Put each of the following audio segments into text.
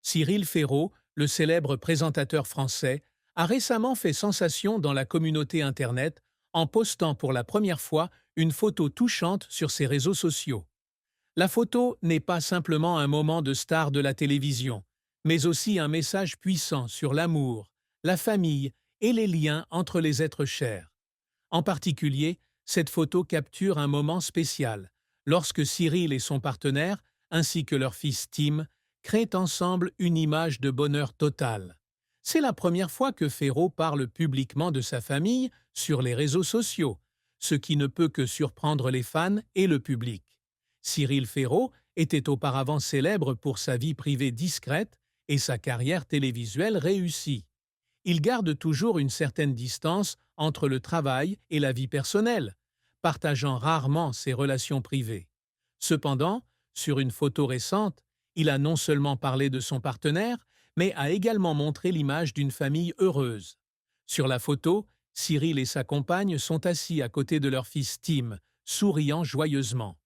Cyril Ferraud, le célèbre présentateur français, a récemment fait sensation dans la communauté Internet en postant pour la première fois une photo touchante sur ses réseaux sociaux. La photo n'est pas simplement un moment de star de la télévision, mais aussi un message puissant sur l'amour, la famille et les liens entre les êtres chers. En particulier, cette photo capture un moment spécial, lorsque Cyril et son partenaire, ainsi que leur fils Tim, créent ensemble une image de bonheur total. C'est la première fois que Ferraud parle publiquement de sa famille sur les réseaux sociaux, ce qui ne peut que surprendre les fans et le public. Cyril Ferraud était auparavant célèbre pour sa vie privée discrète et sa carrière télévisuelle réussie. Il garde toujours une certaine distance entre le travail et la vie personnelle, partageant rarement ses relations privées. Cependant, sur une photo récente, il a non seulement parlé de son partenaire, mais a également montré l'image d'une famille heureuse. Sur la photo, Cyril et sa compagne sont assis à côté de leur fils Tim, souriant joyeusement.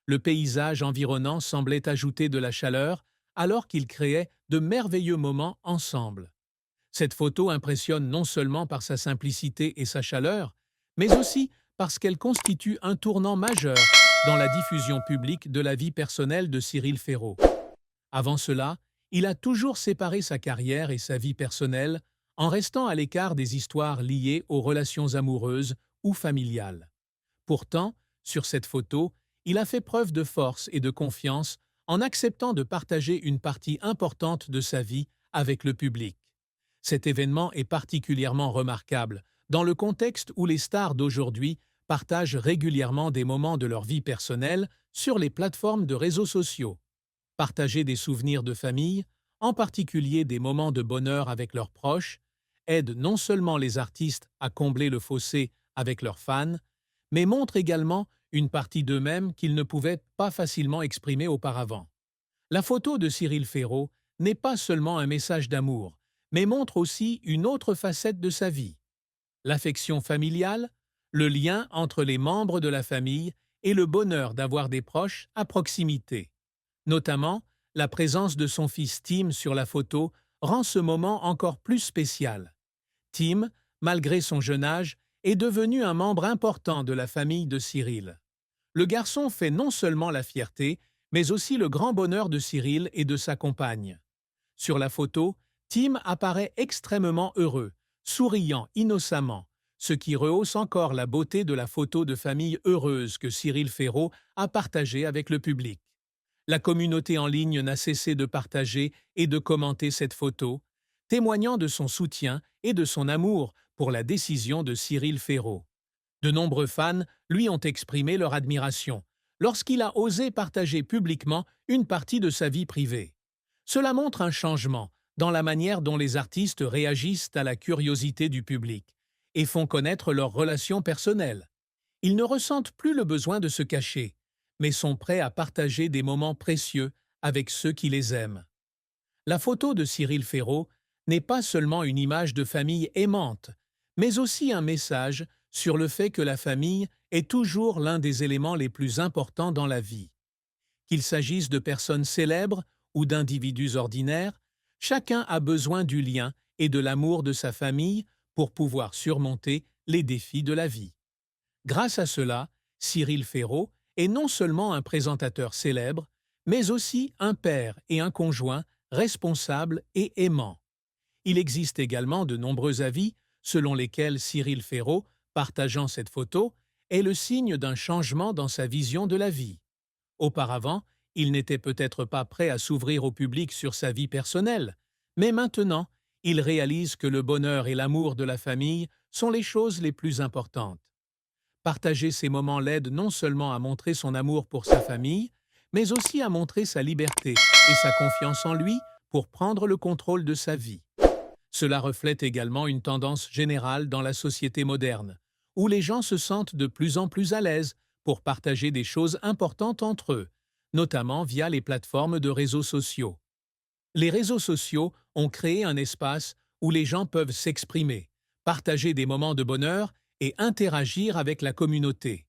Le paysage environnant semblait ajouter de la chaleur alors qu'ils créaient de merveilleux moments ensemble. Cette photo impressionne non seulement par sa simplicité et sa chaleur, mais aussi parce qu'elle constitue un tournant majeur dans la diffusion publique de la vie personnelle de Cyril Ferraud. Avant cela, il a toujours séparé sa carrière et sa vie personnelle en restant à l'écart des histoires liées aux relations amoureuses ou familiales. Pourtant, sur cette photo, il a fait preuve de force et de confiance en acceptant de partager une partie importante de sa vie avec le public. Cet événement est particulièrement remarquable dans le contexte où les stars d'aujourd'hui partagent régulièrement des moments de leur vie personnelle sur les plateformes de réseaux sociaux. Partager des souvenirs de famille, en particulier des moments de bonheur avec leurs proches, aide non seulement les artistes à combler le fossé avec leurs fans, mais montre également une partie d'eux-mêmes qu'ils ne pouvaient pas facilement exprimer auparavant. La photo de Cyril Ferraud n'est pas seulement un message d'amour, mais montre aussi une autre facette de sa vie. L'affection familiale, le lien entre les membres de la famille et le bonheur d'avoir des proches à proximité. Notamment, la présence de son fils Tim sur la photo rend ce moment encore plus spécial. Tim, malgré son jeune âge, est devenu un membre important de la famille de Cyril. Le garçon fait non seulement la fierté, mais aussi le grand bonheur de Cyril et de sa compagne. Sur la photo, Tim apparaît extrêmement heureux, souriant innocemment, ce qui rehausse encore la beauté de la photo de famille heureuse que Cyril Ferraud a partagée avec le public. La communauté en ligne n'a cessé de partager et de commenter cette photo, témoignant de son soutien et de son amour pour la décision de Cyril Ferraud. De nombreux fans lui ont exprimé leur admiration lorsqu'il a osé partager publiquement une partie de sa vie privée. Cela montre un changement dans la manière dont les artistes réagissent à la curiosité du public et font connaître leurs relations personnelles. Ils ne ressentent plus le besoin de se cacher, mais sont prêts à partager des moments précieux avec ceux qui les aiment. La photo de Cyril Ferraud n'est pas seulement une image de famille aimante, mais aussi un message sur le fait que la famille est toujours l'un des éléments les plus importants dans la vie. Qu'il s'agisse de personnes célèbres ou d'individus ordinaires, chacun a besoin du lien et de l'amour de sa famille pour pouvoir surmonter les défis de la vie. Grâce à cela, Cyril Ferraud est non seulement un présentateur célèbre, mais aussi un père et un conjoint responsables et aimants. Il existe également de nombreux avis selon lesquels Cyril Ferraud, partageant cette photo, est le signe d'un changement dans sa vision de la vie. Auparavant, il n'était peut-être pas prêt à s'ouvrir au public sur sa vie personnelle, mais maintenant, il réalise que le bonheur et l'amour de la famille sont les choses les plus importantes. Partager ces moments l'aide non seulement à montrer son amour pour sa famille, mais aussi à montrer sa liberté et sa confiance en lui pour prendre le contrôle de sa vie. Cela reflète également une tendance générale dans la société moderne, où les gens se sentent de plus en plus à l'aise pour partager des choses importantes entre eux, notamment via les plateformes de réseaux sociaux. Les réseaux sociaux ont créé un espace où les gens peuvent s'exprimer, partager des moments de bonheur et interagir avec la communauté.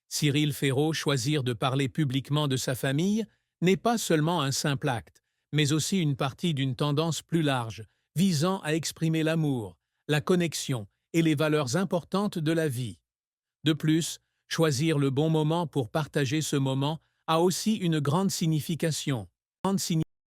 Cyril Ferraud choisir de parler publiquement de sa famille n'est pas seulement un simple acte, mais aussi une partie d'une tendance plus large, visant à exprimer l'amour, la connexion et les valeurs importantes de la vie. De plus, choisir le bon moment pour partager ce moment a aussi une grande signification.